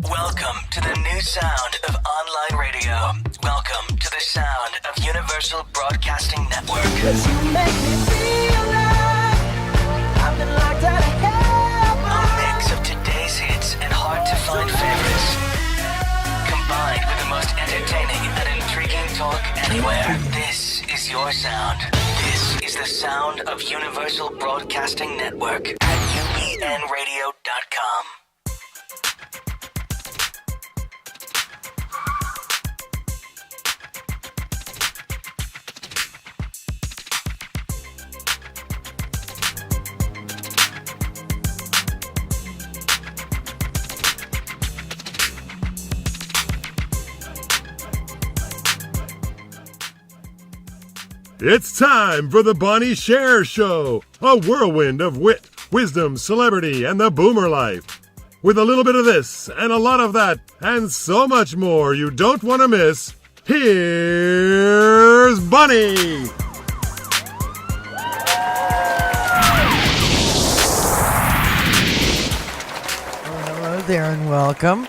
Welcome to the new sound of online radio. Welcome to the sound of Universal Broadcasting Network. 'Cause you make me feel like I've been locked out of heaven. A mix of today's hits and hard-to-find favorites, combined with the most entertaining and intriguing talk anywhere. This is your sound. This is the sound of Universal Broadcasting Network at UBNradio.com. It's time for the Bonnie Sher Show, a whirlwind of wit, wisdom, celebrity, and the boomer life. With a little bit of this and a lot of that and so much more you don't want to miss, here's Bonnie. Hello there and welcome.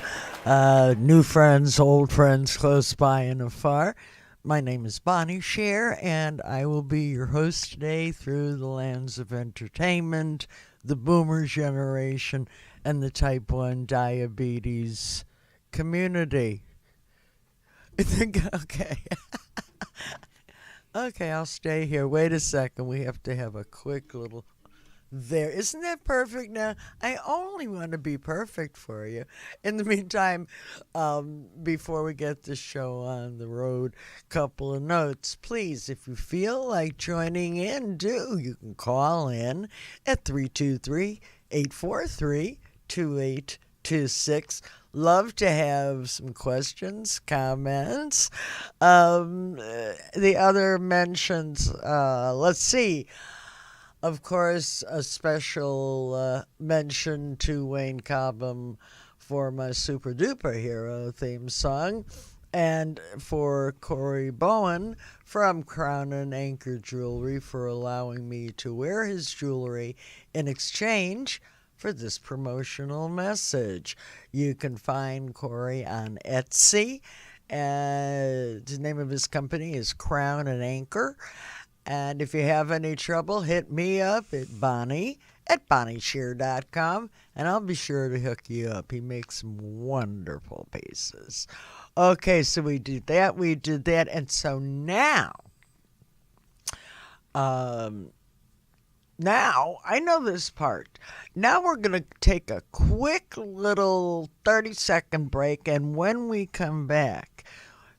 New friends, old friends, close by and afar. My name is Bonnie Sher, and I will be your host today through the lands of entertainment, the boomer generation, and the type 1 diabetes community. I think, okay. Okay, I'll stay here. Wait a second. We have to have a quick little... There. Isn't that perfect now? I only want to be perfect for you. In the meantime, before we get the show on the road, couple of notes. Please, if you feel like joining in, you can call in at 323-843-2826. Love to have some questions, comments. The other mentions, let's see. Of course, a special mention to Wayne Cobham for my Super Duper Hero theme song, and for Corey Bowen from Crown and Anchor Jewelry for allowing me to wear his jewelry in exchange for this promotional message. You can find Corey on Etsy. The name of his company is Crown and Anchor. And if you have any trouble, hit me up at Bonnie at BonnieSher.com, and I'll be sure to hook you up. He makes some wonderful pieces. Okay, so we did that, and so now I know this part. Now we're going to take a quick little 30-second break, and when we come back,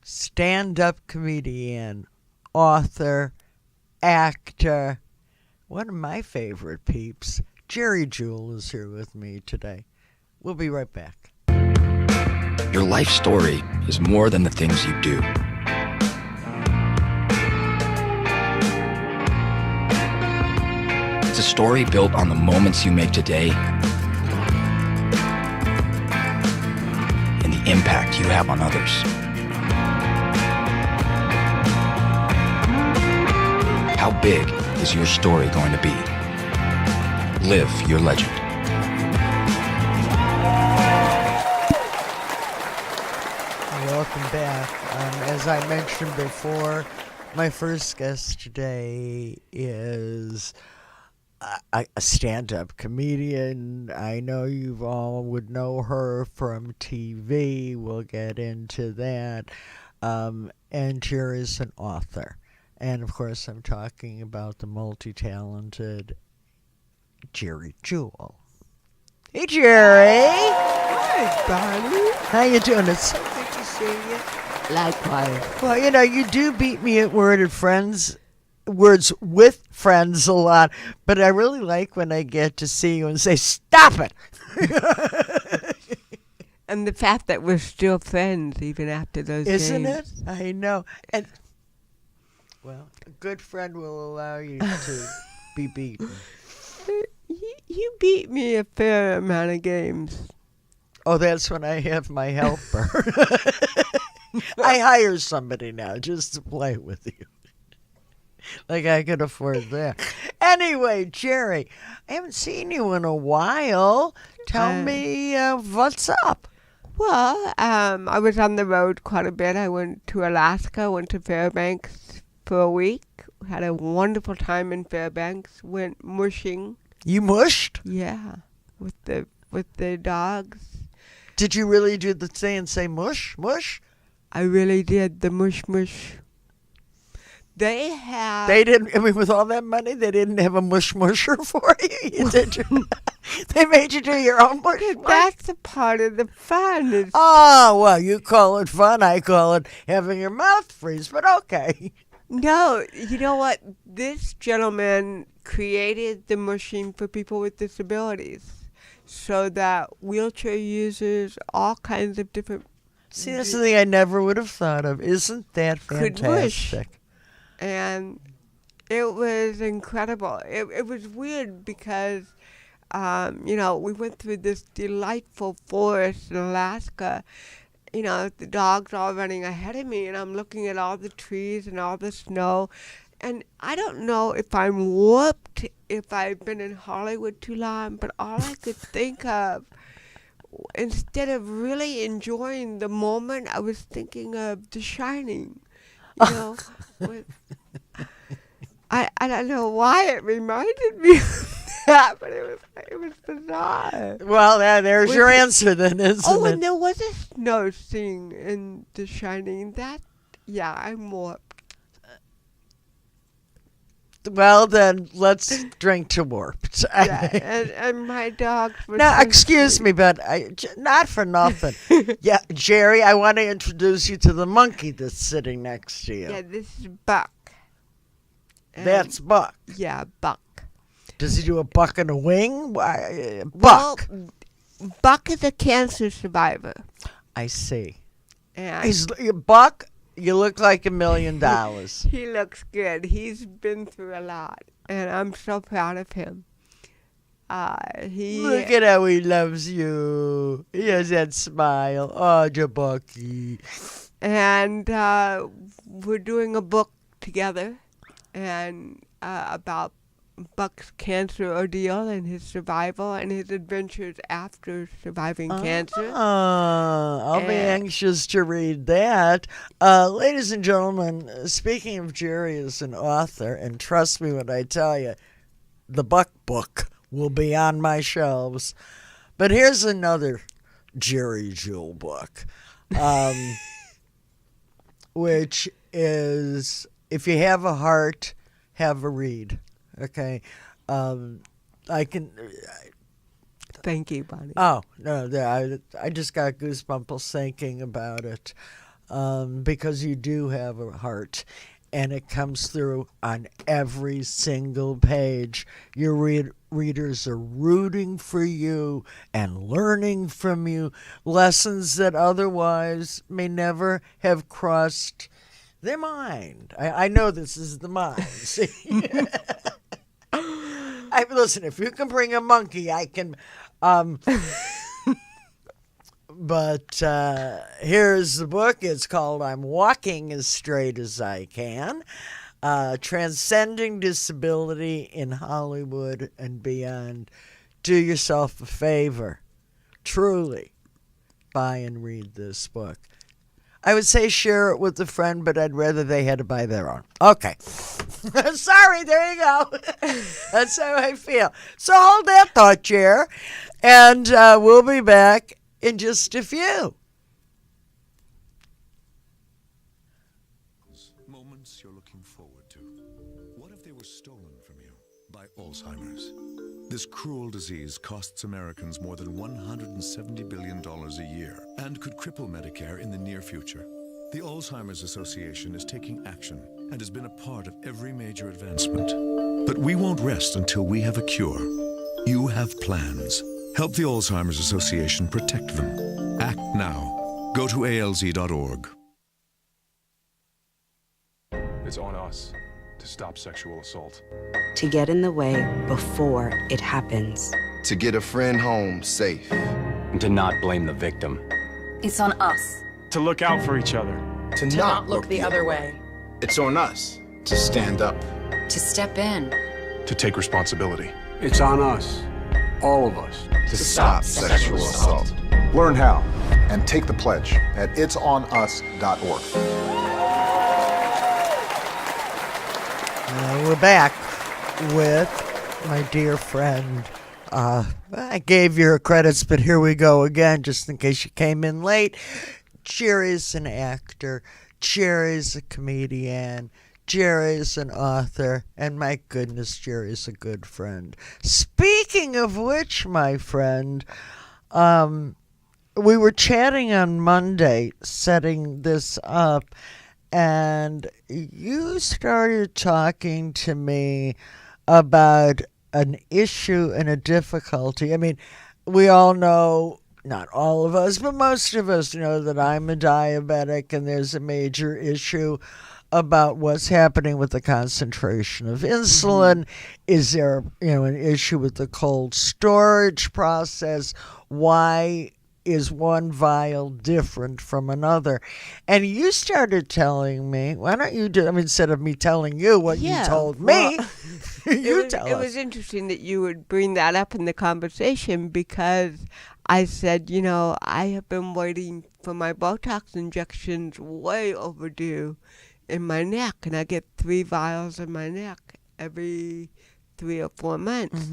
stand-up comedian, author, actor, one of my favorite peeps, Geri Jewell, is here with me today. We'll be right back. Your life story is more than the things you do. It's a story built on the moments you make today and the impact you have on others. How big is your story going to be? Live your legend. Welcome back. As I mentioned before, my first guest today is a stand-up comedian. I know you all would know her from TV. We'll get into that. And Sher is an author. And, of course, I'm talking about the multi-talented Geri Jewell. Hey, Geri. Hi, Bonnie. How you doing? It's so good to see you. Likewise. Well, you do beat me at words with friends a lot, but I really like when I get to see you and say, stop it. And the fact that we're still friends even after those Isn't days. it? I know. And well, a good friend will allow you to be beaten. You beat me a fair amount of games. Oh, that's when I have my helper. I hire somebody now just to play with you. Like I could afford that. Anyway, Geri, I haven't seen you in a while. Tell me what's up. Well, I was on the road quite a bit. I went to Alaska, went to Fairbanks for a week. Had a wonderful time in Fairbanks. Went mushing. You mushed? Yeah, with the dogs. Did you really do the thing and say mush, mush? I really did the mush mush. They have. They didn't. I mean, with all that money, they didn't have a mush musher for you. You did. They made you do your own mush. That's a part of the fun. Oh well, you call it fun. I call it having your mouth freeze. But okay. No, you know what? This gentleman created the machine for people with disabilities, so that wheelchair users, all kinds of different. See, that's something I never would have thought of. Isn't that Could mush. fantastic? And it was incredible. It was weird because, we went through this delightful forest in Alaska. The dogs all running ahead of me, and I'm looking at all the trees and all the snow. And I don't know if I'm whooped, if I've been in Hollywood too long, but all I could think of, instead of really enjoying the moment, I was thinking of The Shining. I don't know why it reminded me of that, but it was bizarre. Well, there's your answer then, isn't it? And there was a snow scene in The Shining. I'm warped. Well, then let's drink to warped. Yeah, and my dogs were. Now, excuse me, but not for nothing. Yeah, Jerry, I want to introduce you to the monkey that's sitting next to you. Yeah, this is Buck. That's Buck. Yeah, Buck. Does he do a buck and a wing? Buck. Well, Buck is a cancer survivor. I see. And Buck, you look like $1 million. He looks good. He's been through a lot, and I'm so proud of him. Look at how he loves you. He has that smile. Oh, Jabucky. And we're doing a book together, and about Buck's cancer ordeal and his survival and his adventures after surviving cancer. I'll be anxious to read that. Ladies and gentlemen, speaking of Jerry as an author, and trust me when I tell you, the Buck book will be on my shelves. But here's another Jerry Jewell book, which is, if you have a heart, have a read. Okay, I can. Thank you, Bonnie. Oh no, I just got goosebumps thinking about it, because you do have a heart, and it comes through on every single page. Your readers are rooting for you and learning from you lessons that otherwise may never have crossed their mind. I know this is the mind. See? Listen, if you can bring a monkey, I can. But here's the book. It's called I'm Walking as Straight as I Can. Transcending Disability in Hollywood and Beyond. Do yourself a favor. Truly, buy and read this book. I would say share it with a friend, but I'd rather they had to buy their own. Okay. Sorry, there you go. That's how I feel. So hold that thought, Jer, and we'll be back in just a few. Moments you're looking forward to. What if they were stolen from you by Alzheimer's? This cruel disease costs Americans more than $170 billion a year and could cripple Medicare in the near future. The Alzheimer's Association is taking action and has been a part of every major advancement. But we won't rest until we have a cure. You have plans. Help the Alzheimer's Association protect them. Act now. Go to alz.org. It's on us to stop sexual assault. To get in the way before it happens. To get a friend home safe. And to not blame the victim. It's on us. To look out for each other. To not look the other way. It's on us to stand up. To step in. To take responsibility. It's on us, all of us, to stop sexual assault. Learn how and take the pledge at itsonus.org. We're back with my dear friend. I gave you her credits, but here we go again, just in case you came in late. Geri's an actor. Geri's a comedian. Geri's an author. And my goodness, Geri's a good friend. Speaking of which, my friend, we were chatting on Monday, setting this up, and you started talking to me about an issue and a difficulty. I mean, we all know, not all of us, but most of us know that I'm a diabetic, and there's a major issue about what's happening with the concentration of insulin. Is there, an issue with the cold storage process? Why is one vial different from another? And you started telling me, why don't you do, instead of me telling you what you told me, you tell us. It was interesting that you would bring that up in the conversation, because I said, I have been waiting for my Botox injections way overdue in my neck, and I get 3 vials in my neck every 3 or 4 months.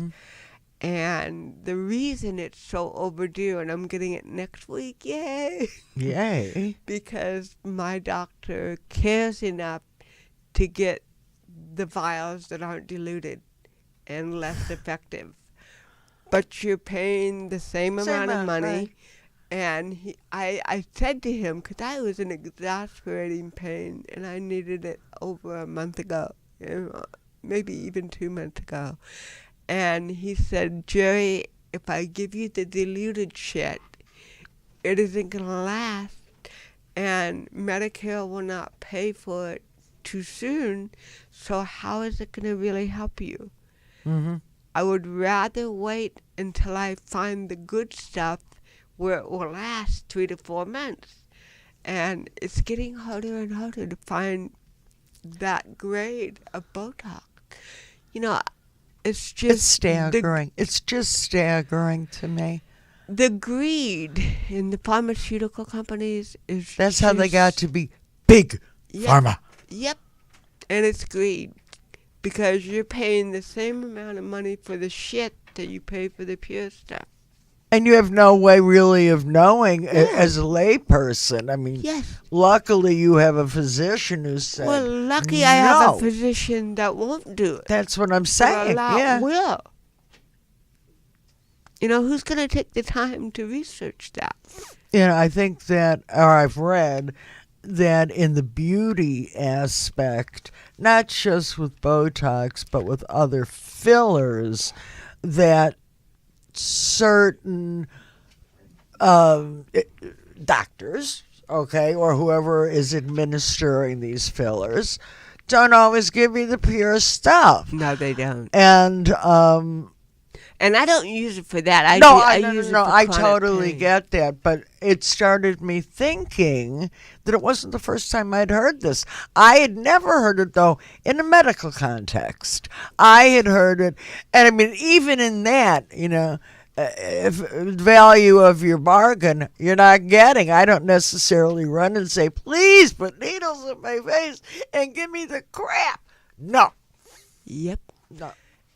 And the reason it's so overdue, and I'm getting it next week, yay! Yay! Because my doctor cares enough to get the vials that aren't diluted and less effective. But you're paying the same amount of money. Right. And I said to him, because I was in exasperating pain, and I needed it over a month ago, maybe even 2 months ago. And he said, Geri, if I give you the diluted shit, it isn't going to last, and Medicare will not pay for it too soon, so how is it going to really help you? I would rather wait until I find the good stuff where it will last 3 to 4 months. And it's getting harder and harder to find that grade of Botox. It's just... It's staggering. It's just staggering to me. The greed in the pharmaceutical companies is... That's how they got to be big pharma. Yep. And it's greed. Because you're paying the same amount of money for the shit that you pay for the pure stuff. And you have no way really of knowing as a layperson. Yes. Luckily you have a physician who said, well, lucky no. I have a physician that won't do it. That's what I'm saying. But a lot yeah. will. Who's going to take the time to research that? I think that, or I've read that in the beauty aspect, not just with Botox, but with other fillers, that certain doctors, or whoever is administering these fillers, don't always give you the pure stuff. No, they don't. And I don't use it for that. I use it for I chronic totally pain. get that, but it started me thinking that it wasn't the first time I'd heard this. I had never heard it, though, in a medical context. I had heard it, and even in that, if value of your bargain you're not getting. I don't necessarily run and say, please put needles in my face and give me the crap. No. Yep. No.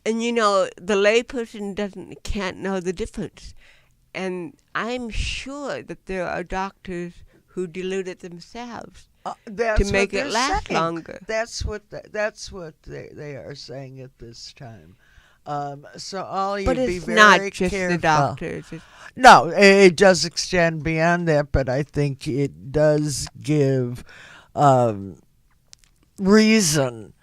And the layperson can't know the difference. And I'm sure that there are doctors who dilute it themselves to make it last longer. That's what they are saying at this time. So all you but be it's very not just careful. the doctors. No, it does extend beyond that, but I think it does give reason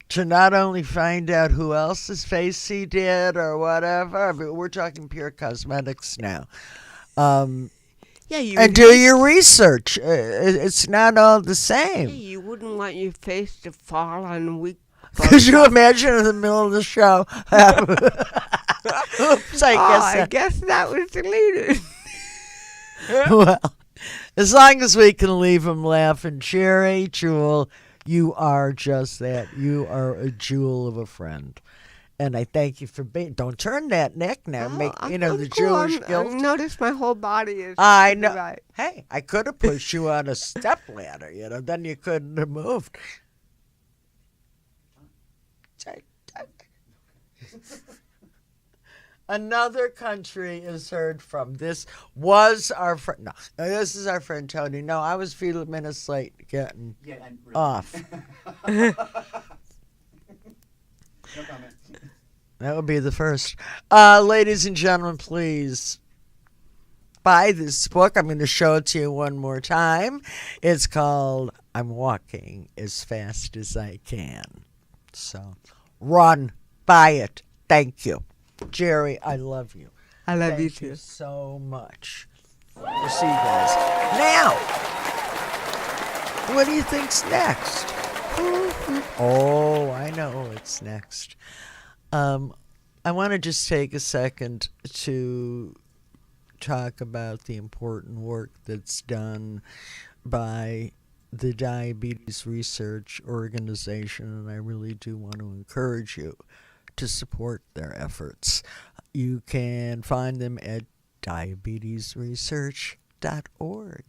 to not only find out who else's face he did or whatever. We're talking pure cosmetics now. And do your research. It's not all the same. Yeah, you wouldn't want your face to fall on weak. Could you imagine in the middle of the show? Oops, I guess that was deleted. Well, as long as we can leave them laughing. Geri, Jewell, you are just that. You are a jewel of a friend. And I thank you for being. Don't turn that neck now. Make I'm the cool. Jewish guilt. Notice my whole body is. I know. Right. Hey, I could have pushed you on a step ladder. Then you couldn't have moved. Another country is heard from. This was our friend. No, this is our friend Tony. No, I was a few minutes late getting off. That would be the first. Ladies and gentlemen, please buy this book. I'm going to show it to you one more time. It's called I'm Walking as Fast as I Can. So run, buy it. Thank you. Geri, I love you. I love you Thank too. you so much. We'll see you guys. Now, what do you think's next? Oh, I know what's next. I want to just take a second to talk about the important work that's done by the Diabetes Research Organization, and I really do want to encourage you to support their efforts. You can find them at diabetesresearch.org.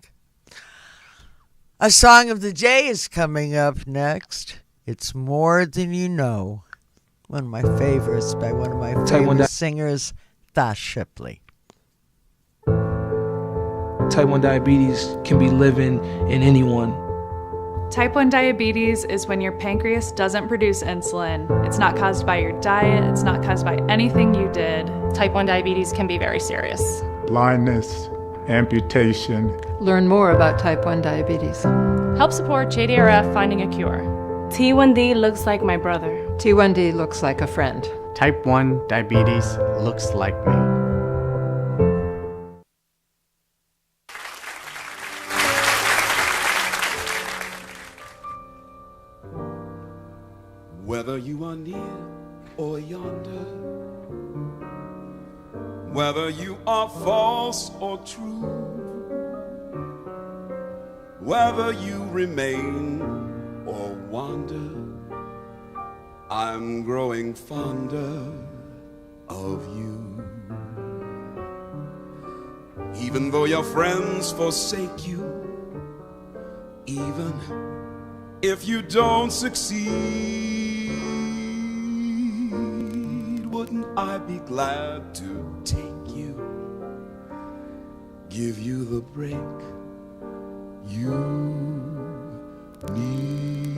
A song of the day is coming up next. It's More Than You Know. One of my favorites by one of my favorite singers, Thas Shipley. Type 1 diabetes can be living in anyone. Type 1 diabetes is when your pancreas doesn't produce insulin. It's not caused by your diet. It's not caused by anything you did. Type 1 diabetes can be very serious. Blindness, amputation. Learn more about type 1 diabetes. Help support JDRF finding a cure. T1D looks like my brother. T1D looks like a friend. Type 1 diabetes looks like me. Whether you are near or yonder, whether you are false or true, whether you remain or wander, I'm growing fonder of you. Even though your friends forsake you, even if you don't succeed, wouldn't I be glad to take you, give you the break you need?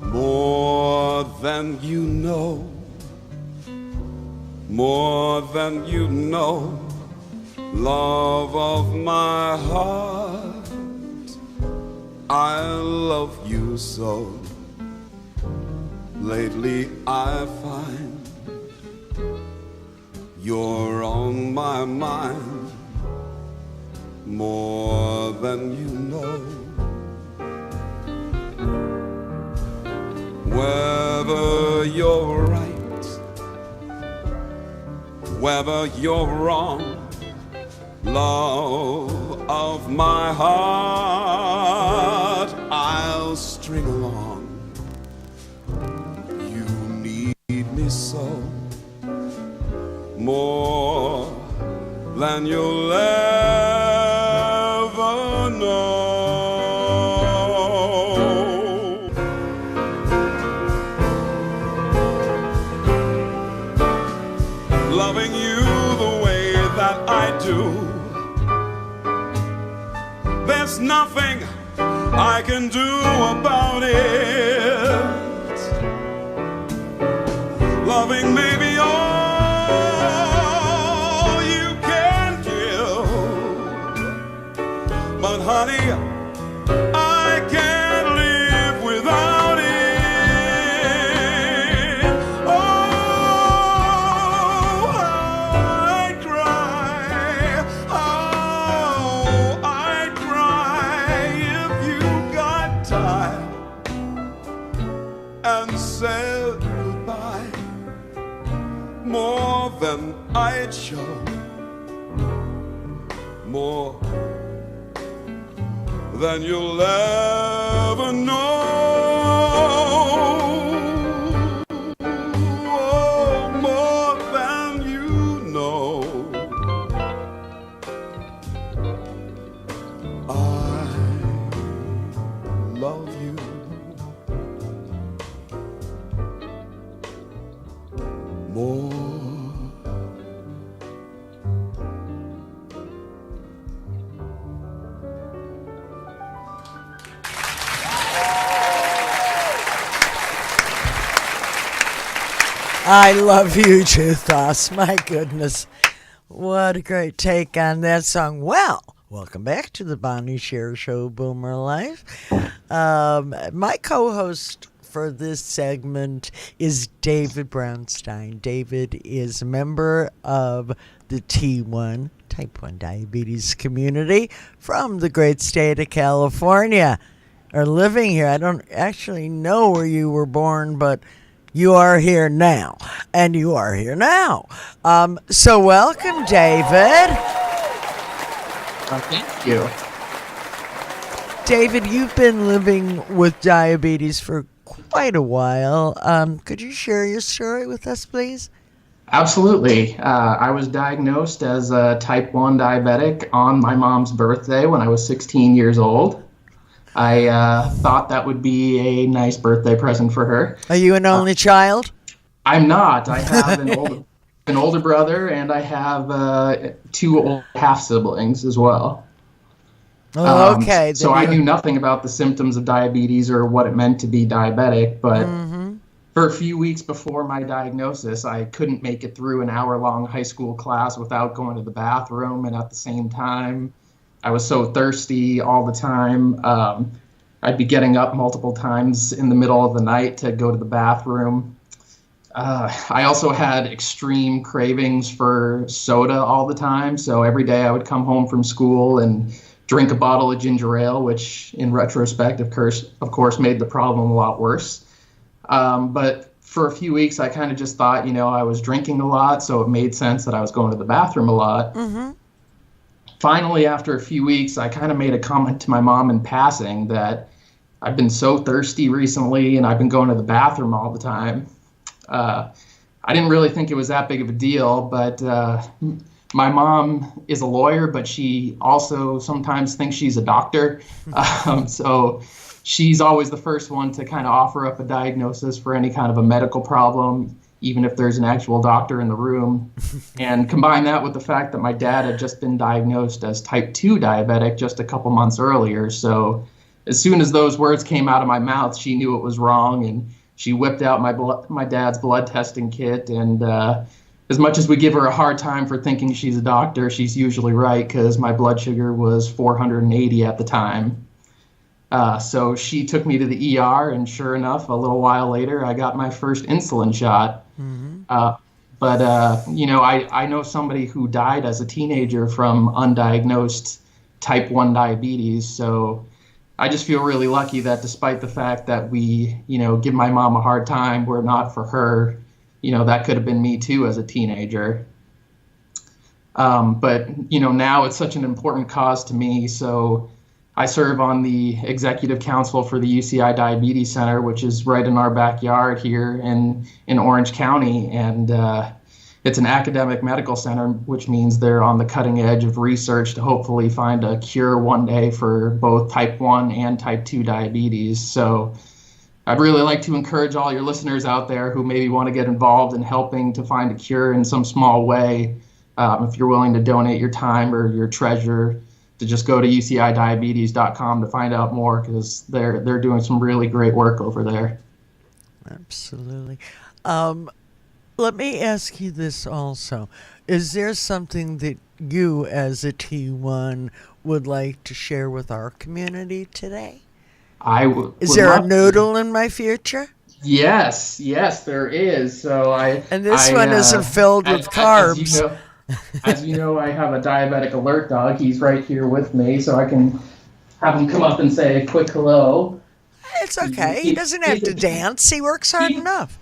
More than you know, more than you know, love of my heart, I love you so. Lately I find you're on my mind, more than you know. Whether you're right, whether you're wrong, love of my heart, I'll string along. You need me so, more than you'll ever know. Loving you the way that I do, there's nothing I can do about it. Loving may be all you can give, but honey, I can't live without it. Said goodbye, quite sure more than you'll ever know. Oh, more than you know. I love you more. I love you too, Thos. My goodness. What a great take on that song. Well, welcome back to the Bonnie Sher Show, Boomer Life. My co-host for this segment is David Brownstein. David is a member of the T1, Type 1 Diabetes community from the great state of California. Or living here. I don't actually know where you were born, but you are here now, and you are here now. So welcome, David. Thank you. David, you've been living with diabetes for quite a while. Could you share your story with us, please? Absolutely. I was diagnosed as a type 1 diabetic on my mom's birthday when I was 16 years old. I thought that would be a nice birthday present for her. Are you an only child? I'm not. I have an older brother, and I have 2 old half-siblings as well. Oh, okay. So I knew nothing about the symptoms of diabetes or what it meant to be diabetic, but for a few weeks before my diagnosis, I couldn't make it through an hour-long high school class without going to the bathroom, and at the same time, I was so thirsty all the time. I'd be getting up multiple times in the middle of the night to go to the bathroom. I also had extreme cravings for soda all the time. So every day I would come home from school and drink a bottle of ginger ale, which in retrospect, of course, made the problem a lot worse. But for a few weeks, I kind of just thought, I was drinking a lot, so it made sense that I was going to the bathroom a lot. Mm-hmm. Finally, after a few weeks, I kind of made a comment to my mom in passing that I've been so thirsty recently and I've been going to the bathroom all the time. I didn't really think it was that big of a deal, but my mom is a lawyer, but she also sometimes thinks she's a doctor. So she's always the first one to kind of offer up a diagnosis for any kind of a medical problem, even if there's an actual doctor in the room. And combine that with the fact that my dad had just been diagnosed as type 2 diabetic just a couple months earlier. So as soon as those words came out of my mouth, she knew it was wrong, and she whipped out my dad's blood testing kit. And as much as we give her a hard time for thinking she's a doctor, she's usually right, because my blood sugar was 480 at the time. So she took me to the ER, and sure enough, a little while later, I got my first insulin shot. Mm-hmm. But I know somebody who died as a teenager from undiagnosed type 1 diabetes. So I just feel really lucky that despite the fact that we, give my mom a hard time, we're not for her. That could have been me too as a teenager. But now it's such an important cause to me. So I serve on the executive council for the UCI Diabetes Center, which is right in our backyard here in Orange County. And it's an academic medical center, which means they're on the cutting edge of research to hopefully find a cure one day for both type 1 and type 2 diabetes. So I'd really like to encourage all your listeners out there who maybe want to get involved in helping to find a cure in some small way. If you're willing to donate your time or your treasure, to just go to ucidiabetes.com to find out more, because they're doing some really great work over there. Absolutely. Let me ask you this also. Is there something that you as a T1 would like to share with our community today? Is there a noodle in my future? Yes, there is. So And this one isn't filled with carbs. As you know, I have a diabetic alert dog. He's right here with me, so I can have him come up and say a quick hello. It's okay. He doesn't have to dance. He works hard enough.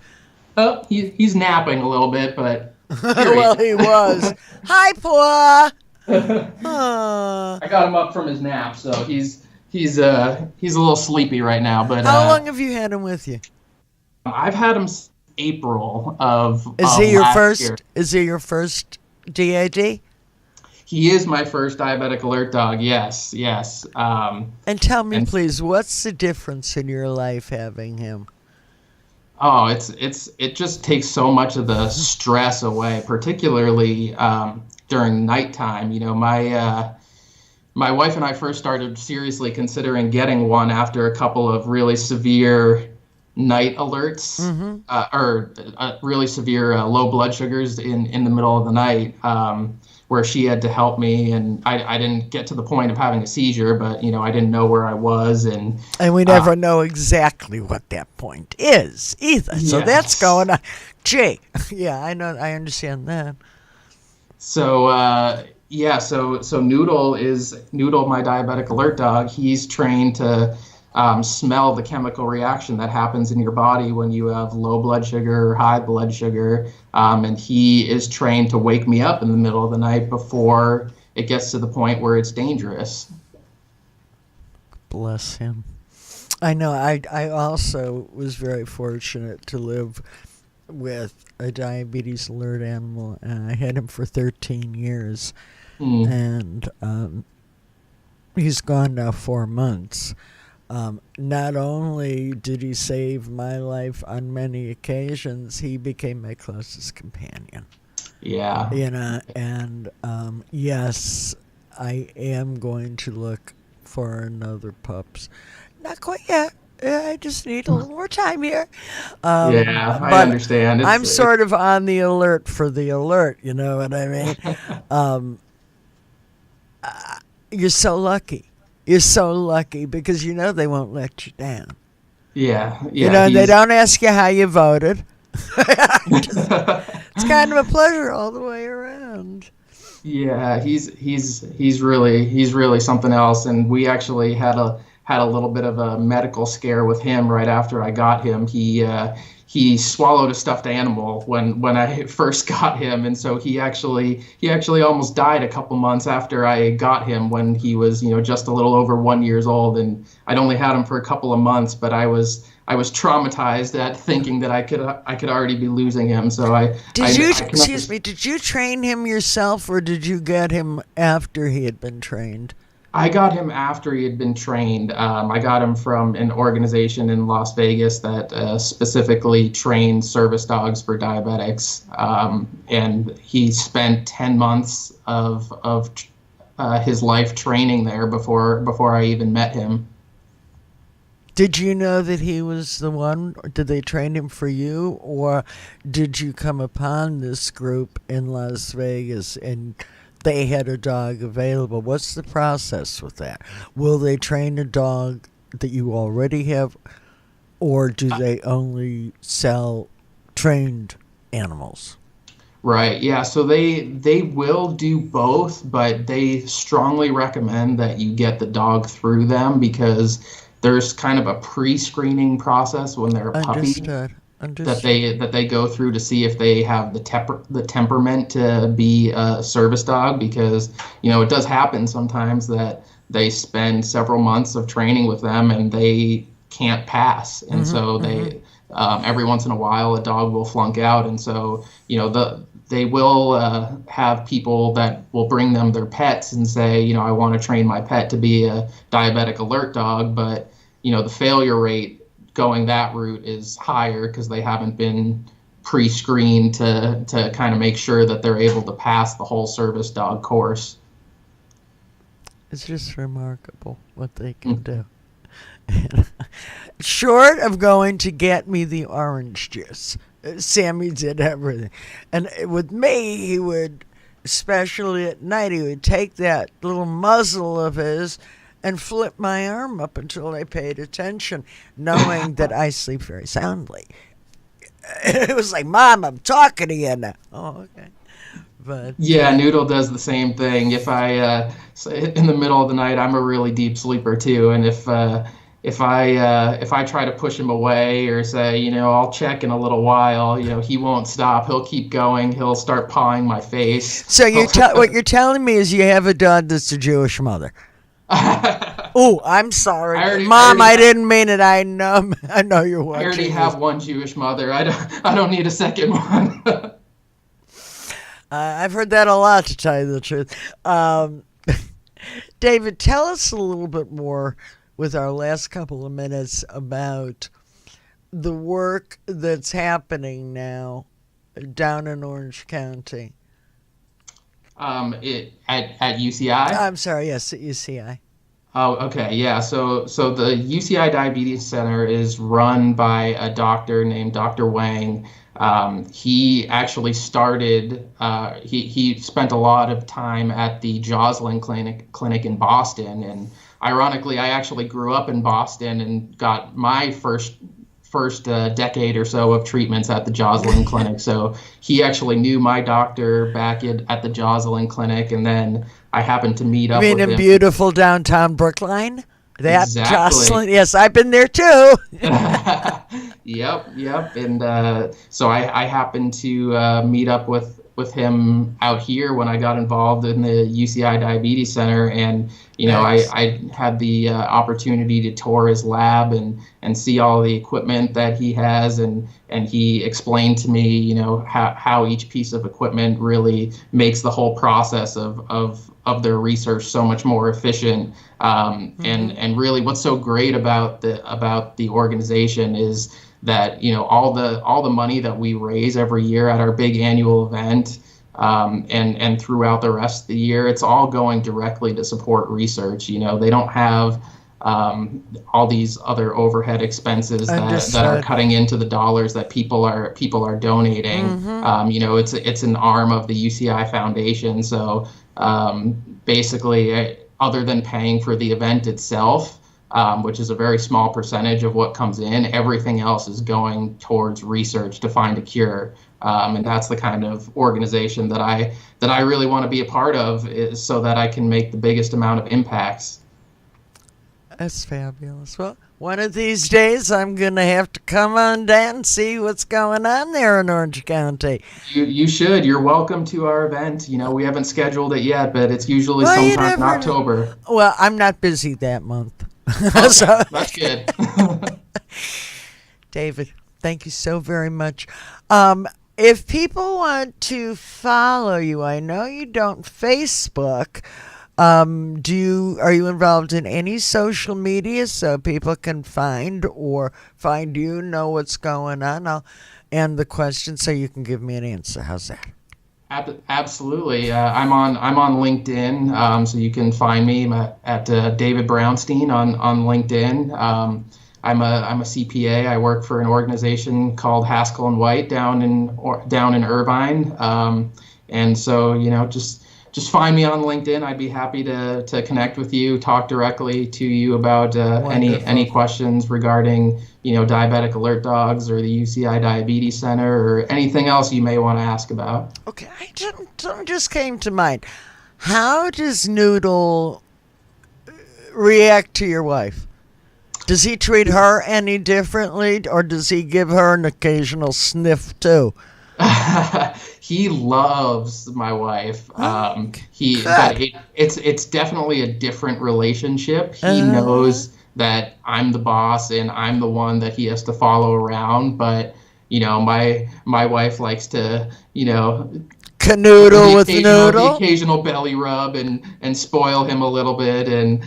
He's napping a little bit, but Well, he was. Hi, Paw. I got him up from his nap, so he's a little sleepy right now. But how long have you had him with you? I've had him since April of. Is he your last first? year. Is he your first DAD? He is my first diabetic alert dog. Yes. And tell me, please, what's the difference in your life having him? Oh, it just takes so much of the stress away, particularly during nighttime. You know, my wife and I first started seriously considering getting one after a couple of really severe night alerts, or really severe low blood sugars in the middle of the night, where she had to help me, and I didn't get to the point of having a seizure, but I didn't know where I was, and we never know exactly what that point is either. So that's going on. Gee, yeah, I know, I understand that. So so Noodle, my diabetic alert dog. He's trained to smell the chemical reaction that happens in your body when you have low blood sugar or high blood sugar, and he is trained to wake me up in the middle of the night before it gets to the point where it's dangerous. Bless him. I know. I also was very fortunate to live with a diabetes alert animal, and I had him for 13 years, and he's gone now 4 months. Not only did he save my life on many occasions, he became my closest companion. Yeah. And yes, I am going to look for another pups. Not quite yet. I just need a little more time here. I understand. I'm sort of on the alert for the alert, you know what I mean? You're so lucky. You're so lucky because they won't let you down. Yeah. They don't ask you how you voted. It's kind of a pleasure all the way around. Yeah, he's really something else, and we actually had a little bit of a medical scare with him right after I got him. He swallowed a stuffed animal when I first got him, and so he actually almost died a couple months after I got him, when he was just a little over 1 year old, and I'd only had him for a couple of months, but I was traumatized at thinking that I could already be losing him. So did you train him yourself, or did you get him after he had been trained? I got him after he had been trained. I got him from an organization in Las Vegas that specifically trained service dogs for diabetics, and he spent 10 months of his life training there before I even met him. Did you know that he was the one? Or did they train him for you, or did you come upon this group in Las Vegas and they had a dog available? What's the process with that? Will they train a dog that you already have, or do they only sell trained animals? Right, yeah, so they will do both, but they strongly recommend that you get the dog through them, because there's kind of a pre-screening process when they're a puppy. Understood. That they go through to see if they have the temperament to be a service dog, because it does happen sometimes that they spend several months of training with them and they can't pass, and so they every once in a while a dog will flunk out, and so they will have people that will bring them their pets and say, I want to train my pet to be a diabetic alert dog, but the failure rate going that route is higher because they haven't been pre-screened to kind of make sure that they're able to pass the whole service dog course. It's just remarkable what they can do. Short of going to get me the orange juice, Sammy did everything. And with me, he would, especially at night, he would take that little muzzle of his and flip my arm up until I paid attention, knowing that I sleep very soundly. It was like, Mom, I'm talking to you now. Oh, okay. But yeah, Noodle does the same thing. If I in the middle of the night, I'm a really deep sleeper too, and if if I try to push him away or say, I'll check in a little while, he won't stop. He'll keep going. He'll start pawing my face. So what you're telling me is you have a dad that's a Jewish mother. Oh, I'm sorry, Mom. I didn't mean it. I know you're watching. I already have one Jewish mother. I don't need a second one. I've heard that a lot, to tell you the truth. David, tell us a little bit more with our last couple of minutes about the work that's happening now down in Orange County. At UCI? I'm sorry, yes, at UCI. Oh, okay, yeah. So the UCI Diabetes Center is run by a doctor named Dr. Wang. He actually started, he spent a lot of time at the Joslin Clinic in Boston. And ironically, I actually grew up in Boston and got my first decade or so of treatments at the Joslin Clinic. So he actually knew my doctor back at the Joslin Clinic. And then I happened to meet up with him. You mean in beautiful downtown Brookline? That exactly. Joslin, yes, I've been there too. Yep. And so I happened to meet up with him out here when I got involved in the UCI Diabetes Center. And, I had the opportunity to tour his lab and see all the equipment that he has. And he explained to me, how each piece of equipment really makes the whole process of their research so much more efficient. And really what's so great about the organization is that, all the money that we raise every year at our big annual event, and throughout the rest of the year, it's all going directly to support research. They don't have all these other overhead expenses that are cutting into the dollars that people are donating. It's an arm of the UCI Foundation. So basically, other than paying for the event itself, which is a very small percentage of what comes in, everything else is going towards research to find a cure. And that's the kind of organization that I really want to be a part of, is so that I can make the biggest amount of impacts. That's fabulous. Well, one of these days I'm going to have to come on down and see what's going on there in Orange County. You should. You're welcome to our event. We haven't scheduled it yet, but it's usually sometime in October. Well, I'm not busy that month. Okay, so, that's good. David, thank you so very much. If people want to follow you, I know you don't Facebook. Are you involved in any social media so people can find you, know what's going on? I'll end the question so you can give me an answer. How's that? Absolutely. I'm on LinkedIn, so you can find me at David Brownstein on LinkedIn. I'm a CPA. I work for an organization called Haskell and White down in Irvine. And so just find me on LinkedIn. I'd be happy to connect with you, talk directly to you about any questions regarding diabetic alert dogs or the UCI Diabetes Center or anything else you may want to ask about. Okay, something just came to mind. How does Noodle react to your wife? Does he treat her any differently, or does he give her an occasional sniff too? He loves my wife. But it's definitely a different relationship. He knows that I'm the boss and I'm the one that he has to follow around. But my wife likes to canoodle with Noodle, the occasional belly rub and spoil him a little bit, and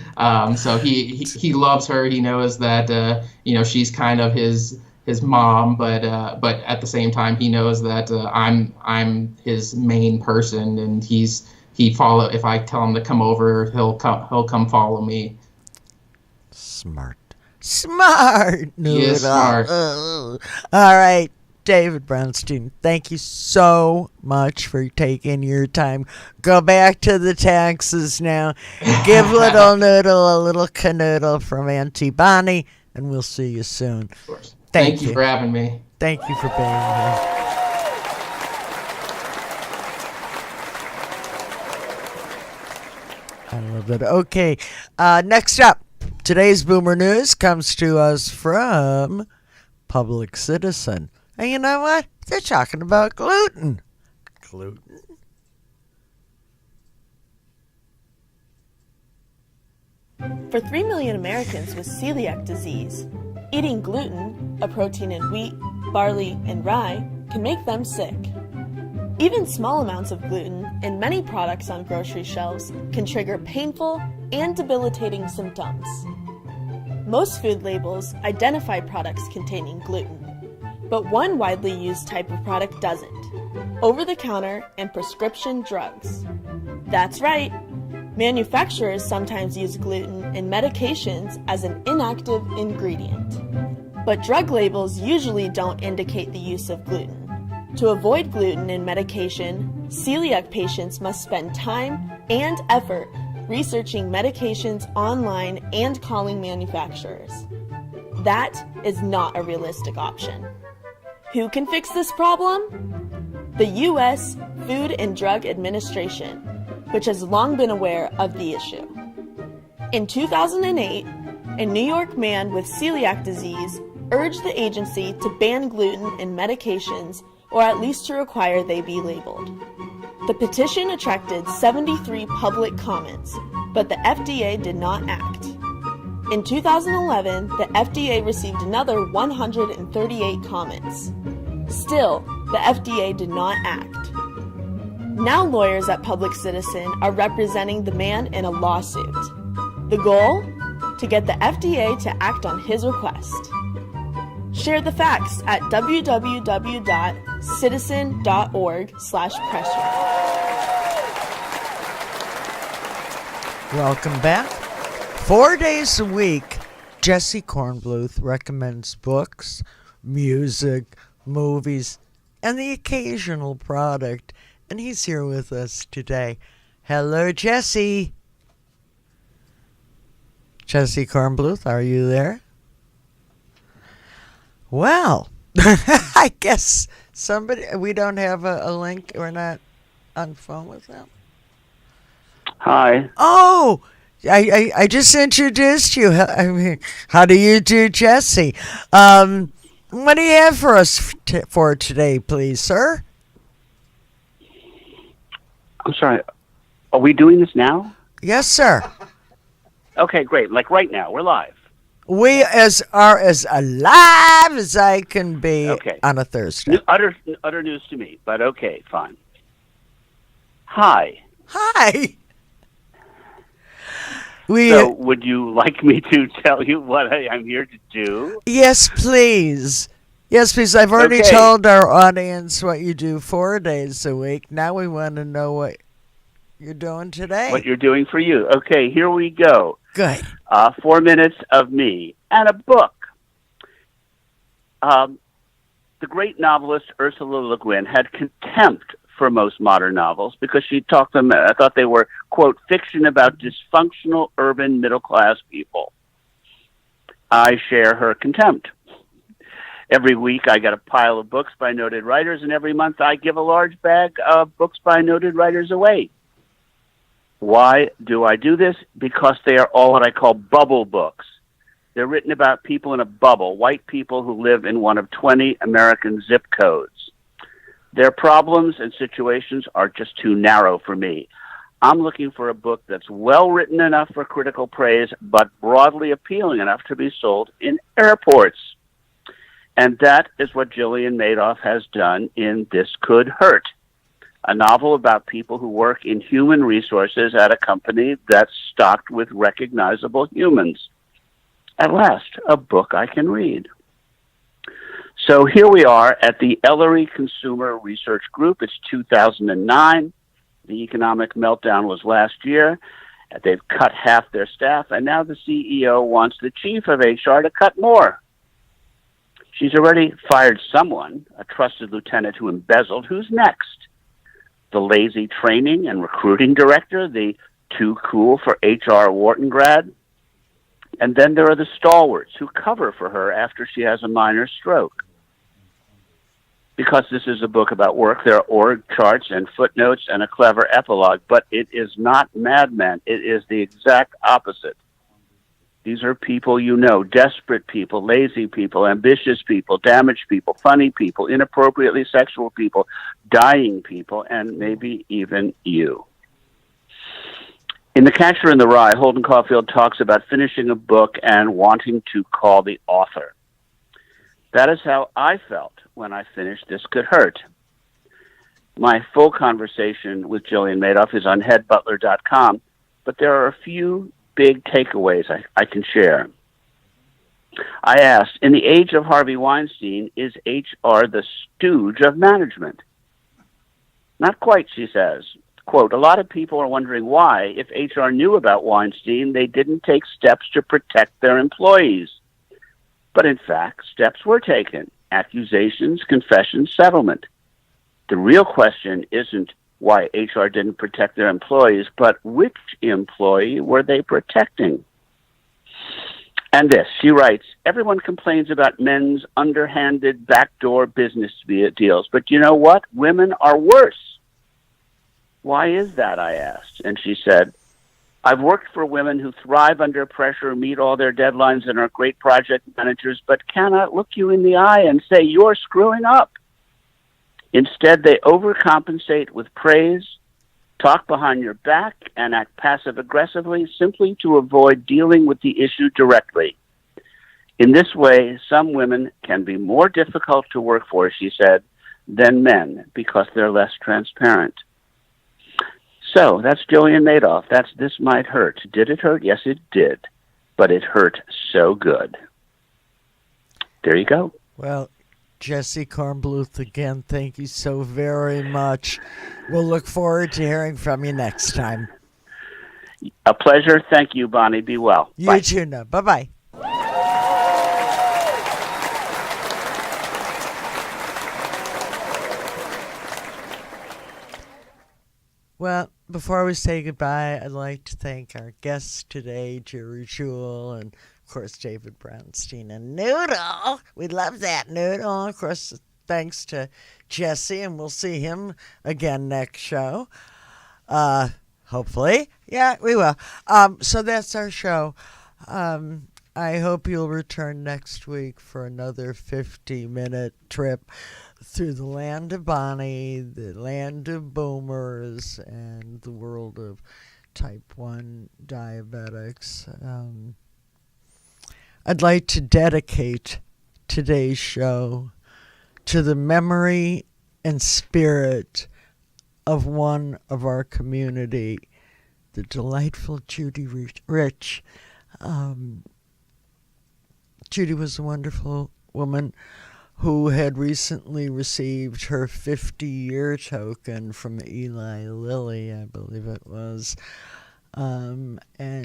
so he loves her. He knows that she's kind of his mom, but at the same time he knows that I'm his main person, and if I tell him to come over, he'll come follow me. Smart Noodle. He is smart. All right, David Brownstein, thank you so much for taking your time. Go back to the taxes now. Give little Noodle a little canoodle from Auntie Bonnie, and we'll see you soon. Of course. Thank you for having me. Thank you for being here. I love it. Okay, next up, Today's Boomer News comes to us from Public Citizen. And you know what? They're talking about gluten. Gluten? For 3 million Americans with celiac disease, eating gluten, a protein in wheat, barley, and rye, can make them sick. Even small amounts of gluten in many products on grocery shelves can trigger painful and debilitating symptoms. Most food labels identify products containing gluten, but one widely used type of product doesn't: over-the-counter and prescription drugs. That's right. Manufacturers sometimes use gluten in medications as an inactive ingredient. But drug labels usually don't indicate the use of gluten. To avoid gluten in medication, celiac patients must spend time and effort researching medications online and calling manufacturers. That is not a realistic option. Who can fix this problem? The U.S. Food and Drug Administration, which has long been aware of the issue. In 2008, a New York man with celiac disease urged the agency to ban gluten in medications, or at least to require they be labeled. The petition attracted 73 public comments, but the FDA did not act. In 2011, the FDA received another 138 comments. Still, the FDA did not act. Now lawyers at Public Citizen are representing the man in a lawsuit. The goal? To get the FDA to act on his request. Share the facts at www.citizen.org/pressure. Welcome back. 4 days a week, Jesse Kornbluth recommends books, music, movies, and the occasional product. And he's here with us today. Hello, Jesse. Jesse Kornbluth, are you there? Well, I guess we don't have a link. We're not on phone with them. Hi. Oh, I just introduced you. I mean, how do you do, Jesse? What do you have for us for today, please, sir? I'm sorry. Are we doing this now? Yes, sir. Okay, great. Like right now, we're live. We are as alive as I can be on a Thursday. Utter news to me, but okay, fine. Hi. Hi. So, would you like me to tell you what I'm here to do? Yes, please. Yes, please. I've already told our audience what you do 4 days a week. Now we want to know what you're doing today. What you're doing for you. Okay, here we go. Good. 4 minutes of me and a book. The great novelist Ursula Le Guin had contempt for most modern novels because she thought they were, quote, fiction about dysfunctional urban middle-class people. I share her contempt. Every week I get a pile of books by noted writers, and every month I give a large bag of books by noted writers away. Why do I do this? Because they are all what I call bubble books. They're written about people in a bubble, white people who live in one of 20 American zip codes. Their problems and situations are just too narrow for me. I'm looking for a book that's well-written enough for critical praise, but broadly appealing enough to be sold in airports. And that is what Gillian Madoff has done in This Could Hurt, a novel about people who work in human resources at a company that's stocked with recognizable humans. At last, a book I can read. So here we are at the Ellery Consumer Research Group. It's 2009. The economic meltdown was last year. They've cut half their staff, and now the CEO wants the chief of HR to cut more. She's already fired someone, a trusted lieutenant who embezzled. Who's next? The lazy training and recruiting director, the too cool for HR Wharton grad? And then there are the stalwarts who cover for her after she has a minor stroke. Because this is a book about work, there are org charts and footnotes and a clever epilogue, but it is not Mad Men. It is the exact opposite. These are people you know, desperate people, lazy people, ambitious people, damaged people, funny people, inappropriately sexual people, dying people, and maybe even you. In The Catcher in the Rye, Holden Caulfield talks about finishing a book and wanting to call the author. That is how I felt when I finished This Could Hurt. My full conversation with Jillian Madoff is on headbutler.com, but there are a few big takeaways I can share. I asked, in the age of Harvey Weinstein, is HR the stooge of management? Not quite, she says. Quote, a lot of people are wondering why, if HR knew about Weinstein, they didn't take steps to protect their employees. But in fact, steps were taken. Accusations, confessions, settlement. The real question isn't why HR didn't protect their employees, but which employee were they protecting? And this, she writes, everyone complains about men's underhanded backdoor business deals, but you know what? Women are worse. Why is that, I asked. And she said, I've worked for women who thrive under pressure, meet all their deadlines, and are great project managers, but cannot look you in the eye and say, you're screwing up. Instead, they overcompensate with praise, talk behind your back, and act passive-aggressively simply to avoid dealing with the issue directly. In this way, some women can be more difficult to work for, she said, than men because they're less transparent. So, that's Jillian Madoff. That's This Might Hurt. Did it hurt? Yes, it did. But it hurt so good. There you go. Well, Jesse Kornbluth, again, thank you so very much. We'll look forward to hearing from you next time. A pleasure. Thank you, Bonnie. Be well. You Bye. too now. Bye-bye. Well, before we say goodbye, I'd like to thank our guests today, Geri, Jewell, and of course, David Brownstein and Noodle. We love that Noodle. Of course, thanks to Jesse, and we'll see him again next show. Hopefully. Yeah, we will. So that's our show. I hope you'll return next week for another 50-minute trip through the land of Bonnie, the land of boomers, and the world of type 1 diabetics. I'd like to dedicate today's show to the memory and spirit of one of our community, the delightful Judy Rich. Judy was a wonderful woman who had recently received her 50-year token from Eli Lilly, I believe it was. And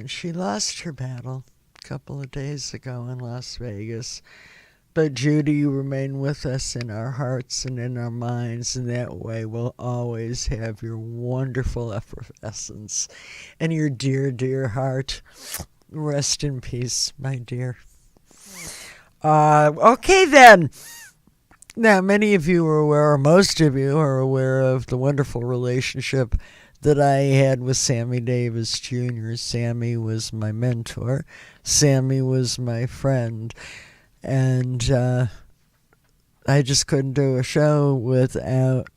she lost her battle a couple of days ago in Las Vegas. But Judy, you remain with us in our hearts and in our minds, and that way we'll always have your wonderful effervescence and your dear, dear heart. Rest in peace, my dear. Okay, then. Now, many of you are aware, or most of you are aware of the wonderful relationship that I had with Sammy Davis Jr. Sammy was my mentor. Sammy was my friend. And I just couldn't do a show without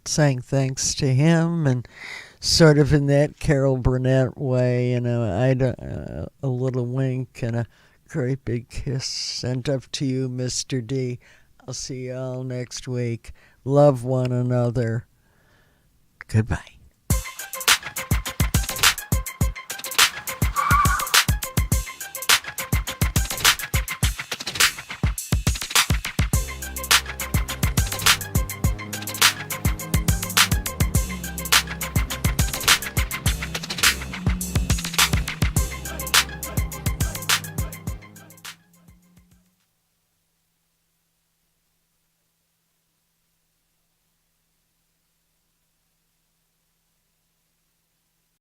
saying thanks to him, and sort of in that Carol Burnett way, you know, a little wink and a great big kiss sent up to you, Mr. D. I'll see you all next week. Love one another. Goodbye.